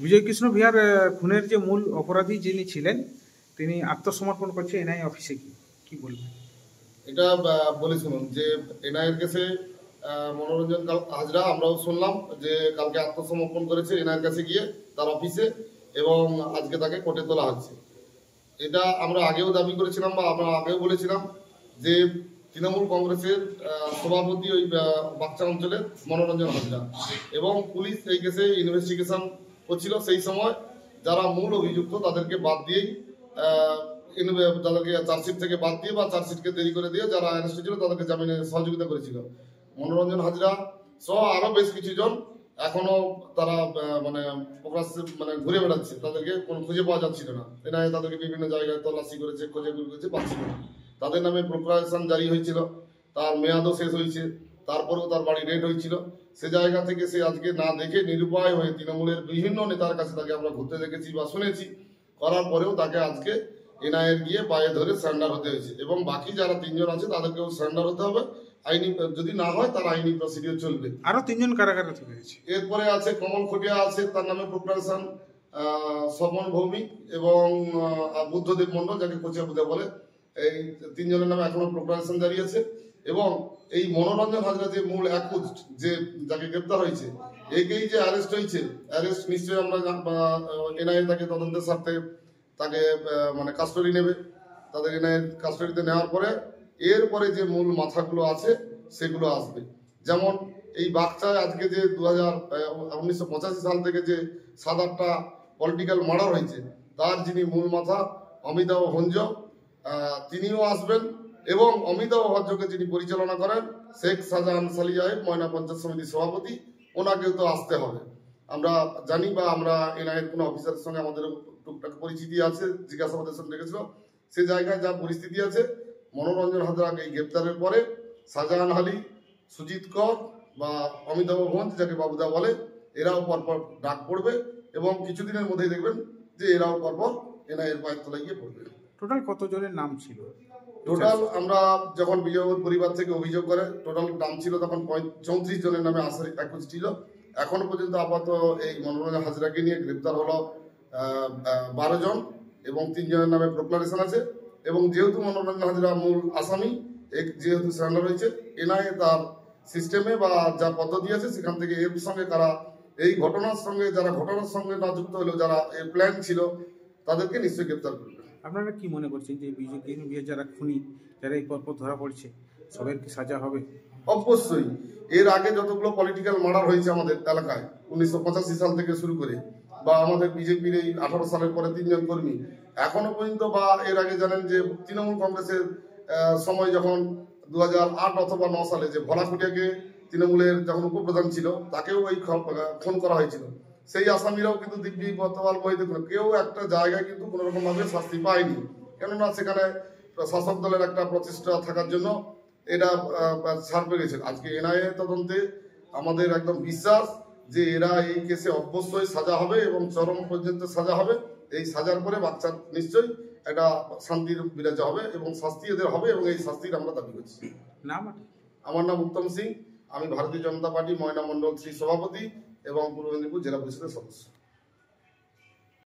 বিজয় কৃষ্ণ বিহার খুনের যে মূল অপরাধী যিনি ছিলেন তিনি আত্মসমর্পণ করছে এনআইএ অফিসে, কি বলবেন? এটা বলে শুনুন যে এনআইএর কেসে মনোরঞ্জন হাজরা আমরাও শুনলাম যে কালকে আত্মসমর্পণ করেছে এনআইএর কাছে গিয়ে তার অফিসে, এবং আজকে তাকে কোর্টে তোলা হচ্ছে। এটা আমরা আগেও দাবি করেছিলাম বা আমরা আগেও বলেছিলাম যে তৃণমূল কংগ্রেসের সভাপতি ওই বাচ্চা অঞ্চলের মনোরঞ্জন হাজরা, এবং পুলিশ এই কেসে ইনভেস্টিগেশন করছিল। সেই সময় যারা মূল অভিযুক্ত তাদেরকে বাদ দিয়েই তাদেরকে চার্জশিট থেকে বাদ দিয়ে বা চার্জশিটকে দেরি করে দিয়ে যারা অ্যারেস্ট ছিল তাদেরকে জামিনে সহযোগিতা করেছিল। মনোরঞ্জন হাজরা সহ আরো বেশ কিছু জন এখনো তারা মানে ঘুরে বেড়াচ্ছে, তাদেরকে কোনো খুঁজে পাওয়া যাচ্ছিল না। এনআইএ তাদেরকে বিভিন্ন জায়গায় তল্লাশি করেছে, খোঁজে করেছে, পাচ্ছিল না। তাদের নামে প্রোক্রাইজেশন জারি হয়েছিল, তার মেয়াদও শেষ হয়েছে, তারপরেও তার বাড়ি রেড হয়েছিল। সে জায়গা থেকে সে আজকে না দেখে নিরুপায় হয়ে তৃণমূলের বিভিন্ন নেতার কাছে তাকে আমরা ঘুরতে দেখেছি বা শুনেছি, করার পরেও তাকে আজকে এনআইএর গিয়ে পায়ে ধরে সারেন্ডার হতে হয়েছে, এবং বাকি যারা তিনজন আছে তাদেরকেও সারেন্ডার হতে হবে। আইনি যদি না হয় তার আইনি প্রসিডিওর চলবে। আরো তিনজন কারাগারে থেকে গেছে। এরপরে আছে কমল খটিয়া আছে, তার নামে প্রোক্রাইজেশন, স্বপন ভৌমিক এবং বুদ্ধদেব মন্ডল, যাকে কোচিয়া বুধা বলে, এই তিনজনের নামে এখনো প্রোক্রাইজেশন জারি আছে। এবং এই মনোরঞ্জন হাজরা যে মূল অ্যাকুজড, যে যাকে গ্রেপ্তার হয়েছে, একেই যে অ্যারেস্ট হয়েছে, অ্যারেস্ট নিশ্চয়ই আমরা এনআইএ তাকে তদন্তের স্বার্থে তাকে মানে কাস্টডি নেবে। তাদের এনআইএ কাস্টডিতে নেওয়ার পরে এরপরে যে মূল মাথাগুলো আছে সেগুলো আসবে। যেমন এই বাচ্চায় আজকে যে 1985 সাল থেকে যে 7-8টা পলিটিক্যাল মার্ডার হয়েছে, তার যিনি মূল মাথা অমিতাভ ভঞ্জ, তিনিও আসবেন। এবং অমিতাভ ভঞ্জকে যিনি পরিচালনা করেন শেখ শাহজাহান সালি সাহেব, ময়না পঞ্চায়েত সমিতির সভাপতি, ওনাকেও তো আসতে হবে। আমরা জানি বা আমরা এনআইএর কোনো অফিসারের সঙ্গে আমাদের টুকটাক পরিচিতি আছে, জিজ্ঞাসাবাদের সঙ্গে রেখেছিল। সে জায়গায় যা পরিস্থিতি আছে, মনোরঞ্জন হাজরাকে এই গ্রেপ্তারের পরে শাহজাহান আলী, সুজিত কর বা অমিতাভ ভঞ্জ, যাকে বাবুদা বলে, এরাও পরপর ডাক পড়বে, এবং কিছুদিনের মধ্যেই দেখবেন যে এরাও পরপর এনআইএর পায়ের তলায় গিয়ে পড়বে। টোটাল কতজনের নাম ছিল? টোটাল আমরা যখন বিজয়বাবুর পরিবার থেকে অভিযোগ করে টোটাল নাম ছিল তখন 34 জনের নামে অ্যাকুজ ছিল। এখনো পর্যন্ত আপাতত এই মনোরঞ্জন হাজরাকে নিয়ে গ্রেপ্তার হলো 12 জন, এবং 3 জনের নামে প্রোক্লারেশন আছে। এবং যেহেতু মনোরঞ্জন হাজরা মূল আসামি, যেহেতু সারেন্ডার হয়েছে, এনআইএ তার সিস্টেমে বা যা পদ্ধতি আছে সেখান থেকে এর সঙ্গে কারা এই ঘটনার সঙ্গে না যুক্ত হলেও যারা এর প্ল্যান ছিল তাদেরকে নিশ্চয়ই গ্রেপ্তার করবে। আপনারা কি মনে করছেন যে বিজেপি যারা খুনি, যারা এই পরপর ধরা পড়ছে, সবের কি সাজা হবে? অবশ্যই। এর আগে যতগুলো পলিটিক্যাল মার্ডার হয়েছে আমাদের এলাকায় 1985 সাল থেকে শুরু করে, বা আমাদের বিজেপির এই 18 সালের পরে 3 জন কর্মী এখনো পর্যন্ত, বা এর আগে জানেন যে তৃণমূল কংগ্রেসের সময় যখন 2008 অথবা 9 সালে যে ভোলা খুটিয়াকে তৃণমূলের যখন উপপ্রধান ছিল তাকেও এই খুন করা হয়েছিল। সেই আসামিরাও কিন্তু দিব্যি বর্তমান বইতে কেউ একটা জায়গায় কিন্তু কোনো রকম ভাবে শাস্তি পায়নি, কেননা সেখানে শাসক দলের একটা প্রচেষ্টা থাকার জন্য এটা ছাড় পেয়ে গেছে। আজকে এনআইএ তদন্তে আমাদের একদম বিশ্বাস যে এরা এই কেসে অবশ্যই সাজা হবে, এবং চরম পর্যন্ত সাজা হবে। এই সাজার পরে বাচ্চার নিশ্চয়ই একটা শান্তির বিরাজ হবে, এবং শাস্তি এদের হবে, এবং এই শাস্তির আমরা দাবি করছি। আমার নাম উত্তম সিং, আমি ভারতীয় জনতা পার্টি ময়না মন্ডল 3 সভাপতি এবং পূর্ব মেদিনীপুর জেলা পরিষদের সদস্য।